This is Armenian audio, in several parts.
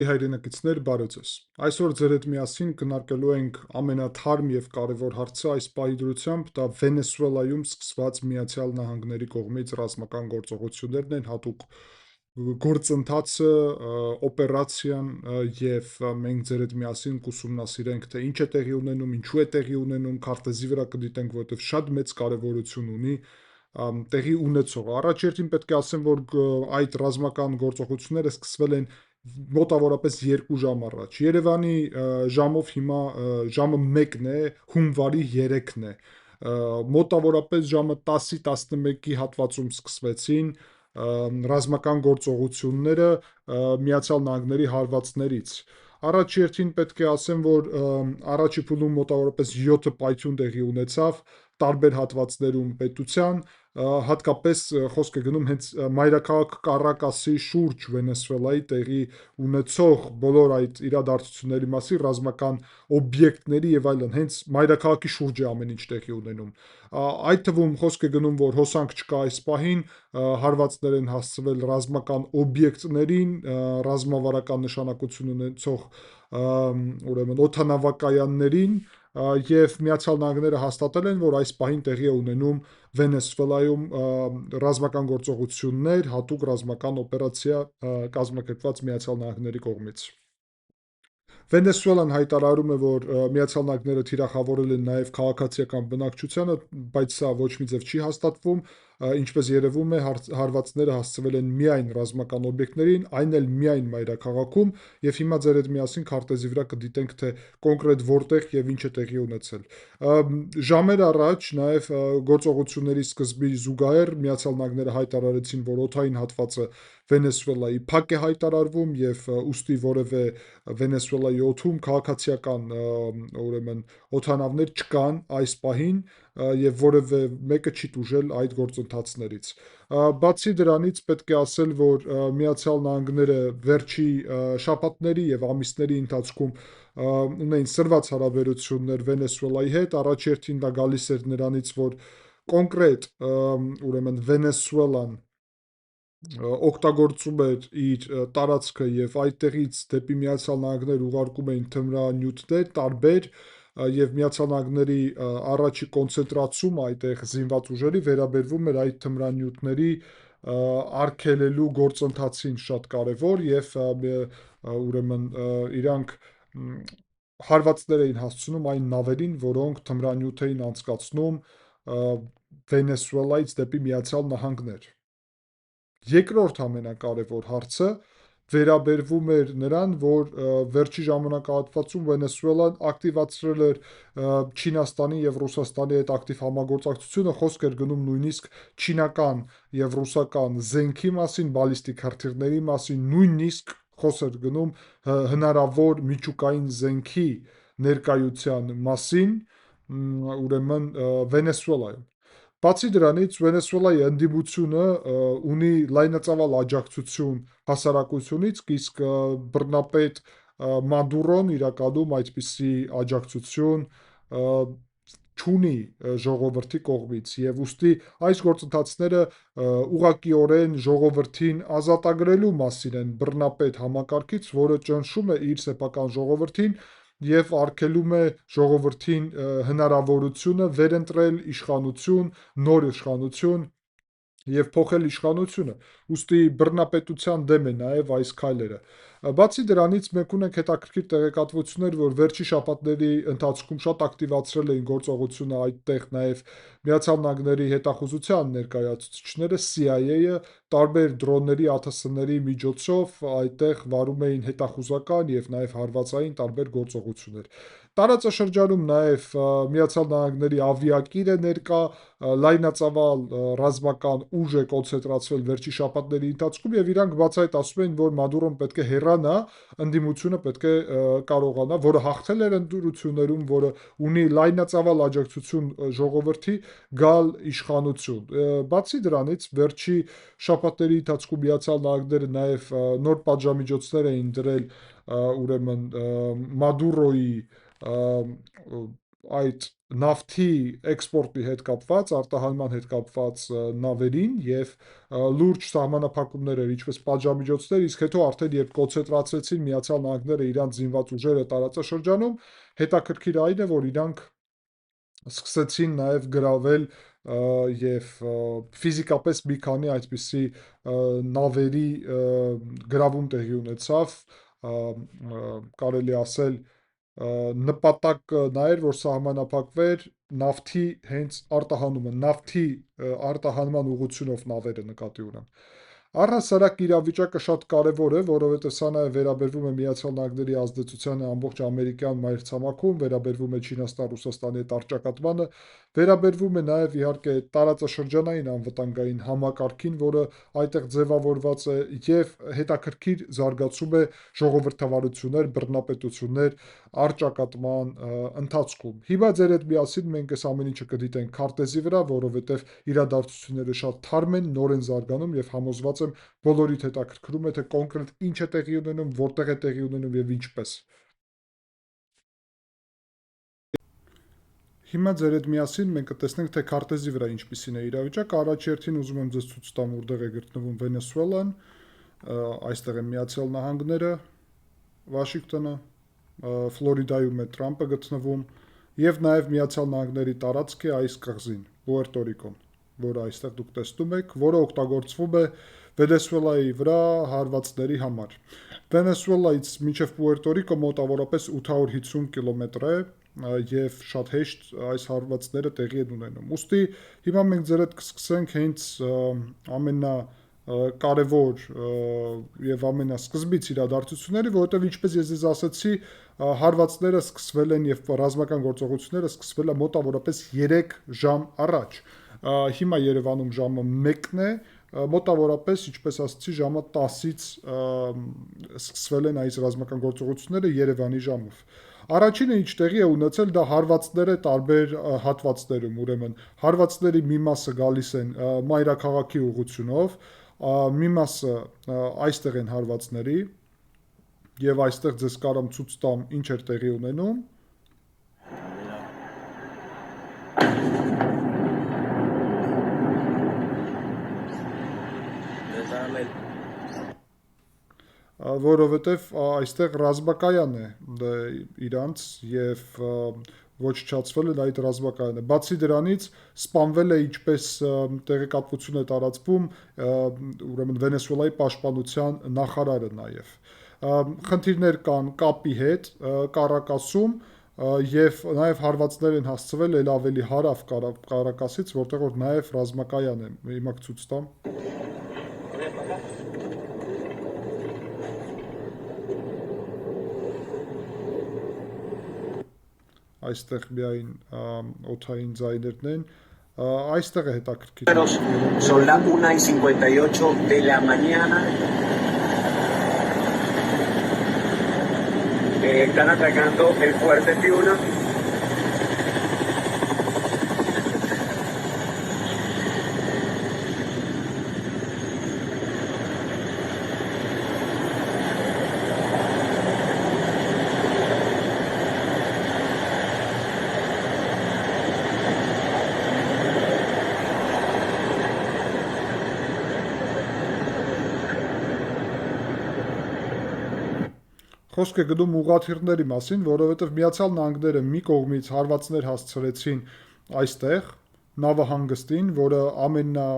Հայրենակիցներ, բարև ձեզ։ Այսօր ձեր հետ միասին քննարկելու ենք ամենաթարմ եւ կարևոր հարցը այս պահի դրությամբ, դա Վենեսուելայում սկսված Միացյալ Նահանգների կողմից ռազմական գործողություններն են, հատուկ գործընթացը, օպերացիան եւ մենք ձեր հետ միասին կուսումնասիրենք, թե ինչ է տեղի ունենում, ինչու է տեղի ունենում, քարտեզի վրա կդիտենք, որովհետեւ շատ մեծ կարևորություն ունի տեղի ունեցողը։ Առաջերտին պետք է ասեմ, որ այդ ռազմական գործողությունները սկսվել են մոտավորապես 2 ժամ առաջ։ Երևանի ժամով հիմա ժամը 1-ն է, հունվարի 3-ն է։ Մոտավորապես ժամը 10-ի 11-ի հատվածում սկսվեցին ռազմական գործողությունները Միացյալ Նահանգների հարվածներից։ Առաջերտին պետք է ասեմ, որ առաջի փուլում մոտավորապես 7 պայթյուն տեղի ունեցավ տարբեր հատվածներում պետության, հատկապես խոսք է գնում հենց մայրաքաղաք Կարակասի շուրջ Վենեսուելայի տեղի ունեցող բոլոր այդ իրադարձությունների մասին, ռազմական օբյեկտների եւ այլն, հենց մայրաքաղաքի շուրջ է ամեն ինչ տեղի ունենում։ Այդ թվում խոսք է գնում, որ հոսանք չկա այս պահին, հարվածներ են հասցվել ռազմական օբյեկտներին, ռազմավարական նշանակություն ունեցող ուրեմն օդանավակայաններին, եւ Միացյալ Նահանգները հաստատել են, որ այս պահին տեղի է ունենում Վենեսուելայում ռազմական գործողություններ, հատուկ ռազմական օպերացիա կազմակերպված Միացյալ Նահանգների կողմից։ Վենեսուելան հայտարարում է, որ Միացյալ Նահանգները թիրախավորել են նաև քաղաքացիական բնակչությանը, բայց սա ոչ մի ձև չի հաստատվում, ինչպես երևում է, հարվածները հասցվել են միայն ռազմական օբյեկտներին, այն էլ միայն մայրաքաղաքում, եւ հիմա ձեր հետ միասին քարտեզի վրա կդիտենք, թե կոնկրետ որտեղ եւ ինչ է տեղի ունեցել։ Ժամեր առաջ նաև գործողությունների սկզբի զուգահեռ Միացյալ Նահանգները հայտարարեցին, որ օդային հատվածը Վենեսուելայի փակ է հայտարարվում եւ ուստի որևէ Վենեսուելայի օդում քաղաքացիական ուրեմն օդանավներ չկան այս պահին եւ որևէ մեկը չի տուժել այդ գործընթացներից։ Բացի դրանից պետք է ասել, որ Միացյալ Նահանգները վերջի շաբաթների եւ ամիսների ընթացքում ունեն սրված հարաբերություններ Վենեսուելայի հետ, առաջերտին դա գալիս էր նրանից, որ կոնկրետ ուրեմն Վենեսուելան օգտագործում էր իր տարածքը եւ այդտեղից դեպի Միացյալ Նահանգներ ուղարկում էին թմրանյութեր տարբեր եւ Միացյալ Նահանգների առաջի կոնցենտրացումը այդտեղ զինված ուժերի վերաբերվում էր այդ թմրանյութերի արգելելու գործընթացին շատ կարևոր եւ ուրեմն իրանք հարվածներ էին հասցնում այն նավերին, որոնք թմրանյութ էին անցկացնում Վենեսուելայից դեպի Միացյալ Նահանգներ։ Երկրորդ ամենակարևոր հարցը վերաբերվում էր նրան, որ վերջի ժամանակահատվածում Վենեսուելան ակտիվացրել էր Չինաստանի եւ Ռուսաստանի հետ ակտիվ համագործակցությունը, խոսք էր գնում նույնիսկ չինական եւ ռուսական զենքի մասին, բալիստիկ հրթիռների մասին, նույնիսկ խոսք էր գնում հնարավոր միջուկային զենքի ներկայության մասին, ուրեմն Վենեսուելայում։ Բացի դրանից Վենեսուելայի ընդդիմությունը ունի լայնածավալ աջակցություն հասարակությունից, իսկ բռնապետ Մադուրոն իրականում այդպիսի աջակցություն չունի ժողովրդի կողմից եւ ուստի այս գործընթացները ուղղակիորեն ժողովրդին ազատագրելու մասին են բռնապետ համակարգից, որը ճնշում է իր սեփական ժողովրդին եւ արգելում է ժողովրդին հնարավորությունը վերընտրել իշխանություն, նոր իշխանություն եւ փոխել իշխանությունը, ուստի բռնապետության դեմ է նաեւ այս քայլերը։ Բացի դրանից մենք ունենք հետաքրքիր տեղեկատվություններ, որ վերջի շաբաթների ընթացքում շատ ակտիվացրել էին գործողությունը այդտեղ նաեւ Միացյալ Նահանգների հետախուզության ներկայացուցիչները, CIA-ը տարբեր դրոնների, ԱԹՍ-ների միջոցով այդտեղ վարում էին հետախուզական եւ նաեւ հարվածային տարբեր գործողություններ։ Տարածաշրջանում նաեւ Միացյալ Նահանգների ավիակիր է ներկա, լայնածավալ ռազմական ուժ է կոնցենտրացվել վերջի շաբաթների ընթացքում եւ իրանք բացահայտ ասում են, որ Մադուրոն պետք է հեռանա, ընդդիմությունը պետք է կարողանա, որը հաղթել էր ընտրություններում, որը ունի լայնածավալ աջակցություն ժողովրդի, գալ իշխանություն։ Բացի դրանից վերջի շաբաթների ընթացքում Միացյալ Նահանգները նաեւ նոր պատժամիջոցներ էին դրել ուրեմն Մադուրոյի այդ նավթի էքսպորտի հետ կապված, արտահանման հետ կապված նավերին եւ լուրջ սահմանափակումներ էր ինչպես պատժամիջոցներ, իսկ հետո արդեն երբ կոնցենտրացրեցին Միացյալ Նահանգները իրանց զինված ուժերը տարածաշրջանում, հետաքրքիր այն է, որ իրանք սկսեցին նաև գրավել եւ ֆիզիկապես մի քանի այսպիսի նավերի գրավում տեղի ունեցավ, կարելի ասել նպատակը նա էր, որ սահմանափակվեր նավթի հենց արտահանումը, նավթի արտահանման ուղղությունով նավերը նկատի ունեմ։ Առհասարակ իրավիճակը շատ կարևոր է, որովհետև սա նաև վերաբերվում է Միացյալ Նահանգների ազդեցությանը ամբողջ ամերիկյան մայրցամաքում, վերաբերվում է Չինաստան-Ռուսաստանի հետ առճակատմանը, վերաբերվում է նաև իհարկե տարածաշրջանային անվտանգային համակարգին, որը այդտեղ ձևավորված է եւ հետաքրքիր զարգացում է ժողովրդավարություններ, բռնապետություններ առճակատման ընթացքում։ Հիմա ձեր հետ միասին մենք այս ամեն ինչը կդիտենք քարտեզի վրա, որովհետև իրադարձությունները շատ թարմ են, նոր են զարգանում եւ համոզված եմ բոլորիդ հետաքրքրում է թե կոնկրետ ինչ է տեղի ունենում, որտեղ է տեղի ունենում եւ ինչպես։ Հիմա ձեր հետ միասին մենք կտեսնենք, թե քարտեզի վրա ինչպիսին է իրավիճակը։ Առաջերտին ուզում եմ ձեզ ցույց տամ, որտեղ է գտնվում Վենեսուելան, այստեղ են Միացյալ Նահանգները, Վաշինգտոնը, Ֆլորիդայում է Տրամպը գտնվում եւ նաեւ Միացյալ Նահանգների տարածք է այս կղզին, Պուերտո Ռիկոն, որը այստեղ դուք տեսնում եք, որը օգտագործվում է Վենեսուելայի վրա հարվածների համար։ Վենեսուելայից մինչև Պուերտո Ռիկո մոտավորապես 850 կիլոմետր է եւ շատ հեշտ այս հարվածները տեղի են ունենում։ Ուստի հիմա մենք ձեր հետ կսկսենք հենց ամենա կարևոր եւ ամենասկզբից իրադարձությունները, որովհետեւ ինչպես ես ձեզ ասացի, հարվածները սկսվել են եւ ռազմական գործողությունները սկսվել են մոտավորապես 3 ժամ առաջ։ Հիմա Երևանում ժամը 1-ն է, մոտավորապես, ինչպես ասացի, ժամը 10-ից սկսվել են այս ռազմական գործողությունները Երևանի ժամով։ Առաջինը ինչ տեղի է ունեցել, դա հարվածներ է տարբեր հատվածներում, ուրեմն հարվածների մի մասը գալիս են մայրաքաղաքի ուղղությունով, մի մասը այստեղ են հարվածների եւ այստեղ ձեզ կարամ ցույց տամ ինչ էր տեղի ունենում։ Որովհետև այստեղ ռազմակայան է իրանց եւ ոչնչացվել է այդ ռազմակայանը։ Բացի դրանից սպանվել է, ինչպես տեղեկատվություն է տարածվում, ուրեմն Վենեսուելայի պաշտպանության նախարարը նաեւ։ Խնդիրներ կան կապի հետ Կարակասում եւ նաեւ հարվածներ են հասցվել էլ ավելի հարավ Կարակասից, որտեղ որ նաեւ ռազմակայան է։ Հիմա կցույց տամ։ Այստեղ միայն օդային ձայներն են, այստեղ է հետաքրքիր։ Son las 1:58 de la mañana. Están atacando el Fuerte Piuna. Խոսք է գնում ուղղաթիռների մասին, որովհետև Միացյալ Նահանգները մի կողմից հարվածներ հասցրեցին այստեղ նավահանգստին, որը ամենա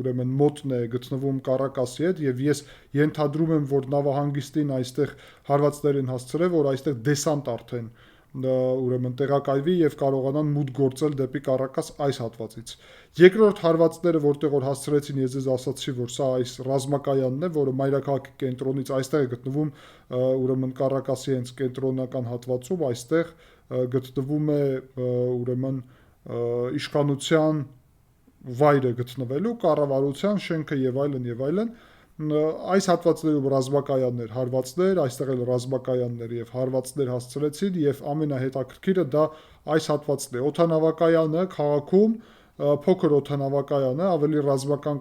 ուրեմն մոտն է գտնվում Կարակասի հետ եւ ես ենթադրում եմ, որ նավահանգստին այստեղ հարվածներ են հասցրել, որ այստեղ դեսանտ արդեն ուրեմն տեղակայվի եւ կարողանան մուտք գործել դեպի Կարակաս այս հատվածից։ Երկրորդ հարվածները, որտեղ որ հասցրեցին, ես ձեզ ասացի, որ սա այս ռազմակայանն է, որը մայրաքաղաքի կենտրոնից այստեղ է գտնվում, ուրեմն Կարակասի հենց կենտրոնական հատվածում, այստեղ գտնվում է ուրեմն իշխանության վայրը գտնվելու, կառավարության շենքը եւ այլն եւ այլն։ Այս հատվածներում ռազմակայաններ, հարվածներ, այստեղ էլ ռազմակայաններ եւ հարվածներ հասցրեցին եւ ամենահետաքրքիրը դա այս հատվածն է։ Օդանավակայանը քաղաքում փոքր օդանավակայանը ավելի ռազմական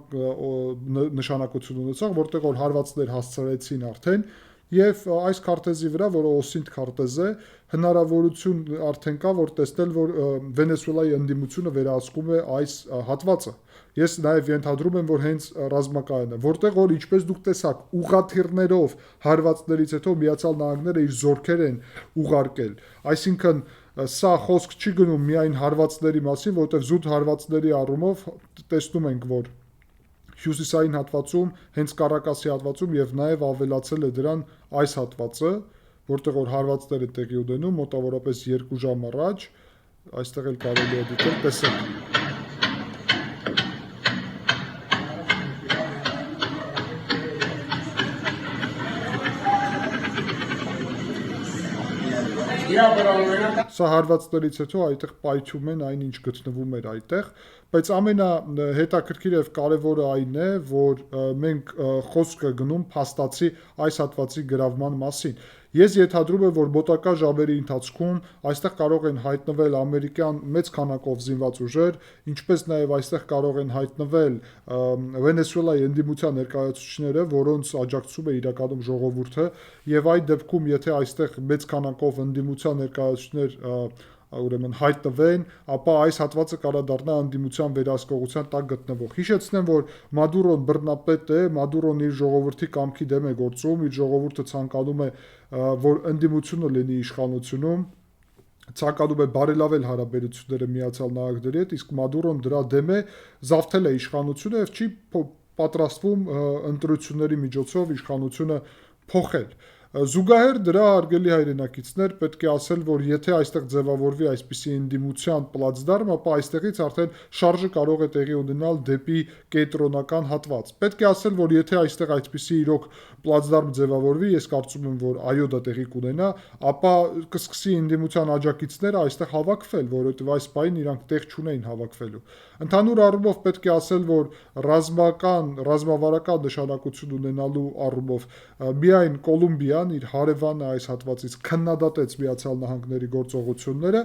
նշանակություն ունեցող, որտեղ որ հարվածներ հասցրեցին արդեն եւ այս քարտեզի վրա, որը OSINT քարտեզ է, հնարավորություն արդեն կա, որ տեսնել, որ Վենեսուելայի ընդդիմությունը վերահսկում է այս հատվածը։ Ես նաև ենթադրում եմ, որ հենց ռազմակայանն է, որտեղ որ ինչպես դուք տեսաք, ուղաթիռներով հարվածներից հետո Միացյալ Նահանգները իր զորքեր են ուղարկել։ Այսինքն սա խոսք չի գնում միայն հարվածների մասին, որտեղ զուտ հարվածների առումով տեսնում ենք, որ հյուսիսային հատվածում, հենց Կարակասի հատվածում եւ նաև ավելացել է դրան այս հատվածը, որտեղ որ հարվածները տեղի ունենում մոտավորապես 2 ժամ առաջ, այստեղ էլ կարելի է դիտել, տեսեք։ Սա հարվածներից հետո այդտեղ պայթում են այն, ինչ գտնվում էր այդտեղ, բայց ամենահետաքրքիրը եւ կարեւորը այն է, որ մենք խոսքը գնում փաստացի այս հատվածի գրավման մասին։ Ես ենթադրում եմ, որ մոտակա ժամերի ընթացքում այստեղ կարող են հայտնվել ամերիկյան մեծ քանակով զինված ուժեր, ինչպես նաև այստեղ կարող են հայտնվել Վենեսուելայի ընդդիմության ներկայացուցիչները, որոնց աջակցում է իրականում ժողովուրդը, եւ այդ դեպքում, եթե այստեղ մեծ քանակով ընդդիմության ներկայացուցիչներ ուրեմն հայտնվեն, ապա այս հատվածը կարա դառնա ընդդիմության վերահսկողության տակ գտնվող։ Հիշեցնեմ, որ Մադուրոն բռնապետ է, Մադուրոն իր ժողովրդի կամքի դեմ է գործում, իր ժողովուրդը ցանկանում է, որ ընդդիմությունը լինի իշխանությունում, ցանկանում է բարելավել հարաբերությունները Միացյալ Նահանգների հետ, իսկ Մադուրոն դրա դեմ է, զավթել է իշխանությունը եւ չի պատրաստվում ընտրությունների միջոցով իշխանությունը փոխել։ Զուգահեռ դրա հարգելի հայրենակիցներ պետք է ասել, որ եթե այստեղ ձևավորվի այսպիսի ընդդիմության պլացդարմ, ապա այստեղից արդեն շարժը կարող է տեղի ունենալ դեպի կենտրոնական հատված։ Պետք է ասել, որ եթե այստեղ այսպիսի իրոք պլացդարմ ձևավորվի, ես կարծում եմ, որ այո դա տեղի կունենա, ապա կսկսի ընդդիմության աջակիցները այստեղ հավաքվել, որովհետև այս պահին իրանք տեղ չունեին հավաքվելու։ Ընդհանուր առումով պետք է ասել, որ ռազմավարական նշանակություն ունենալու առումով միայն Կոլումբիան իր հարևանը այս հատվածից քննադատեց Միացյալ Նահանգների գործողությունները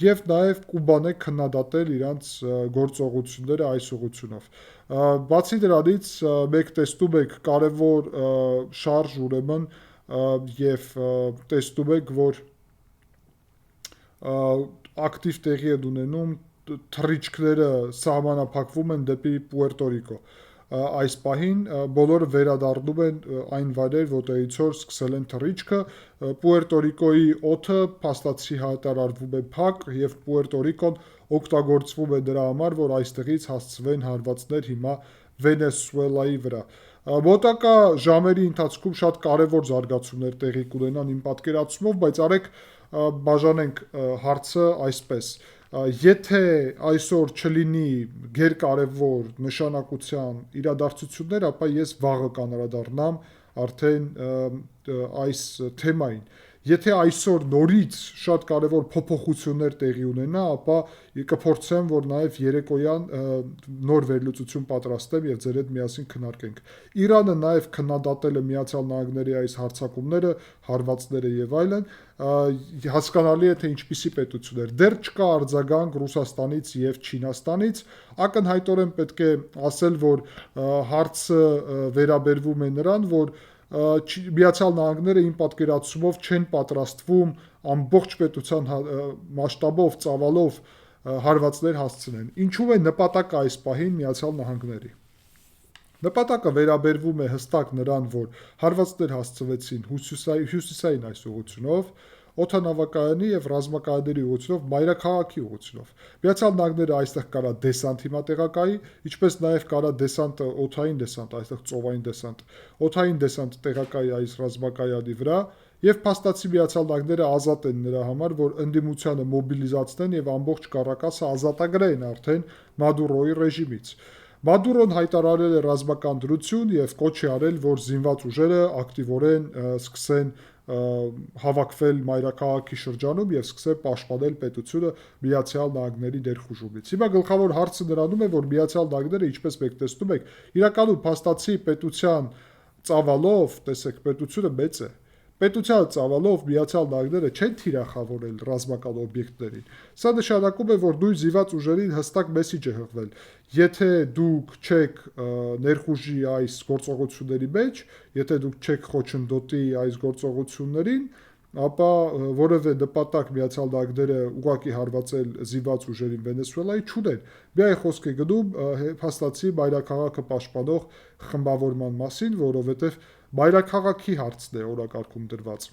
եւ նաեւ Կուբան է քննադատել իրանց գործողությունները այս ուղղությունով։ Բացի դրանից մենք տեսնում ենք կարևոր շարժ ուրեմն եւ տեսնում ենք, որ ակտիվ տեղի են ունենում թռիչքները սահմանափակվում են դեպի Պուերտո Ռիկո։ Այս պահին բոլորը վերադառնում են այն վայրեր, որտեղից որ սկսել են թռիչքը, Պուերտո Ռիկոյի օդը փաստացի հայտարարվում է փակ եւ Պուերտո Ռիկոն օգտագործվում է դրա համար, որ այստեղից հասցվեն հարվածներ հիմա Վենեսուելայի վրա։ Մոտակա ժամերի ընթացքում շատ կարևոր զարգացումներ տեղի կունենան իմ պատկերացումով, բայց արեք բաժանենք հարցը այսպես։ Եթե այսօր չլինի գերկարևոր նշանակության իրադարձություններ, ապա ես վաղը կանրադառնամ արդեն այս թեմային։ Եթե այսօր նորից շատ կարևոր փոփոխություններ տեղի ունենա, ապա կփորձեմ, որ նաև երեկոյան նոր վերլուծություն պատրաստեմ եւ ձեր հետ միասին քննարկենք։ Իրանը նաև քննադատել է Միացյալ Նահանգների այս հարձակումները, հարվածները եւ այլն, հասկանալի է թե ինչպիսի պետություններ։ Դեռ չկա արձագանք Ռուսաստանից եւ Չինաստանից, ակնհայտորեն պետք է ասել, որ հարցը վերաբերվում է նրան, որ Միացյալ Նահանգները իմ պատկերացումով չեն պատրաստվում ամբողջ պետության մասշտաբով, ծավալով հարվածներ հասցնեն։ Ինչու է նպատակը այս պահին Միացյալ Նահանգների։ Նպատակը վերաբերվում է հստակ նրան, որ հարվածներ հասցվեցին հյուսիսային այս ուղղությունով, օդանավակայանի եւ ռազմակայանների ուղղությունով, մայրաքաղաքի ուղղությունով։ Միացյալ Նահանգները այստեղ կարա դեսանտ հիմա տեղակայի, ինչպես նաեւ կարա դեսանտը, օդային դեսանտ, այստեղ ծովային դեսանտ, օդային դեսանտ տեղակայի այս ռազմակայանի վրա եւ փաստացի Միացյալ Նահանգները ազատ են նրա համար, որ ընդդիմությանը մոբիլիզացնեն եւ ամբողջ Կարակասը ազատագրեն արդեն Մադուրոյի ռեժիմից։ Մադուրոն հայտարարել է ռազմական դրություն եւ կոչ է արել, որ զինված ուժերը ակտիվորեն սկսեն հավաքվել մայրաքաղաքի շրջանում եւ սկսել պաշտպանել պետությունը Միացյալ Նահանգների ներխուժումից։ Հիմա գլխավոր հարցը նրանում է, որ Միացյալ Նահանգները, ինչպես մենք տեսնում ենք, իրականում փաստացի պետության ծավալով, տեսեք, պետությունը մեծ է։ Պետության ծավալով Միացյալ Նահանգները չեն թիրախավորել ռազմական օբյեկտներին։ Սա նշանակում է, որ նույն զինված ուժերին հստակ մեսիջ է հղվել. եթե դուք չեք ներխուժի այս գործողությունների մեջ, եթե դուք չեք խոչընդոտի այս գործողություններին, ապա որևէ նպատակ Միացյալ Նահանգները ուղղակի հարվածել զինված ուժերին Վենեսուելայի չունեն։ Միայն խոսք է գնում փաստացի մայրաքաղաքը պաշտպանող խմբավորման մասին, որովհետև մայրաքաղաքի հարցն է օրակարգում դրված։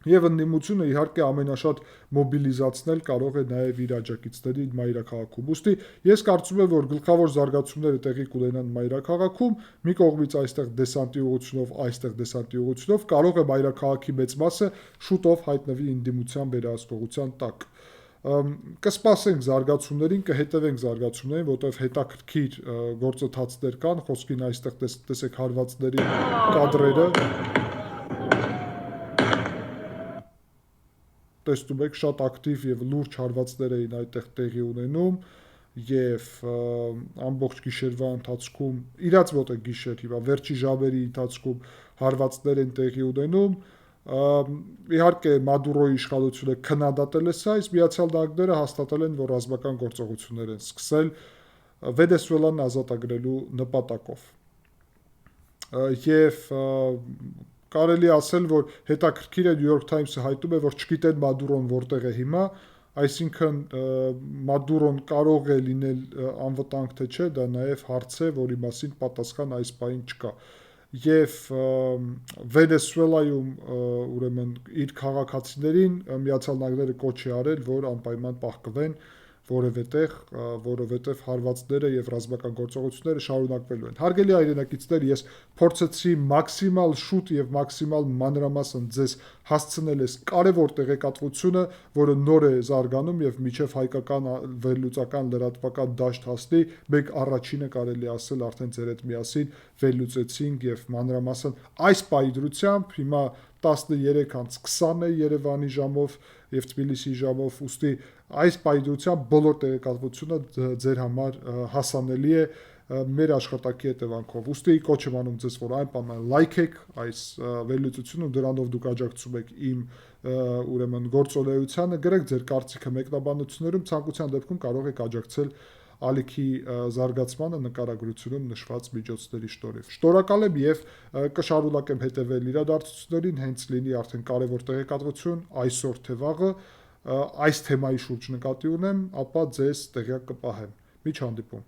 Եվ ընդդիմությունը իհարկե ամենաշատ մոբիլիզացնել կարող է նաև իր աջակիցներին մայրաքաղաքում։ Ուստի ես կարծում եմ, որ գլխավոր զարգացումները տեղի կունենան մայրաքաղաքում, մի կողմից այստեղ դեսանտի ուղղությունով, այստեղ դեսանտի ուղղությունով, կարող է մայրաքաղաքի մեծ մասը շուտով հայտնվի ընդդիմության վերահսկողության տակ։ Կսպասենք զարգացումներին, կհետևենք զարգացումներին, որտեղ հետաքրքիր գործընթացներ կան, խոսքին այստեղ տեսեք հարվածների կադրերը, տեսնում եք շատ ակտիվ եւ լուրջ հարվածներ էին այդտեղ տեղի ունենում եւ ամբողջ գիշերվա ընթացքում իրաց մոտ է գիշեր հիմա վերջի ժամերի ընթացքում հարվածներ են տեղի ունենում իհարկե Մադուրոյի իշխանությունը քննադատել է սա, իսկ Միացյալ Նահանգները հաստատել են, որ ռազմական գործողություններ են սկսել Վենեսուելան ազատագրելու նպատակով։ Եվ կարելի ասել, որ հետաքրքիր է New York Times-ը հայտնում է, որ չգիտեն Մադուրոն որտեղ է հիմա, այսինքն Մադուրոն կարող է լինել անվտանգ թե չէ, դա նաև հարց է, որի մասին պատասխան այս պահին չկա։ Եվ Վենեսուելայում ուրեմն իր քաղաքացիներին Միացյալ Նահանգները կոչ է արել, որ անպայման պահկվեն որևէ տեղ, որովհետև հարվածները եւ ռազմական գործողությունները շարունակվելու են։ Հարգելի հայրենակիցներ, ես փորձեցի մաքսիմալ շուտ եւ մաքսիմալ մանրամասն ձեզ հասցնել այս կարևոր տեղեկատվությունը, որը նոր է զարգանում եւ միջև հայկական վերլուծական լրատվական դաշտ հասնի, մենք առաջինը կարելի ասել արդեն ձեր հետ միասին վերլուծեցինք եւ մանրամասն այս պայդրությամբ հիմա 13:20 է Երևանի ժամով եւ Թբիլիսի ժամով, ուստի այս պայդրությամբ բոլոր տեղեկատվությունը ձեր համար հասանելի է մեր աշխատանքի հետևանքով։ Ուստի կոչ եմ անում ձեզ, որ անպայման լայքեք այս վերլուծությունը, դրանով դուք աջակցում եք իմ ուրեմն գործունեությանը, գրեք ձեր կարծիքը մեկնաբանություններում, ցանկության դեպքում կարող եք աջակցել ալիքի զարգացմանը նկարագրությունում նշված միջոցների շնորհիվ։ Շնորհակալ եմ եւ կշարունակեմ հետևել իրադարձություններին, հենց լինի արդեն կարևոր տեղեկատվություն այսօր թե վաղը այս թեմայի շուրջ նկատի ունեմ, ապա ձեզ տեղյակ կպահեմ։ Մինչ հանդիպում։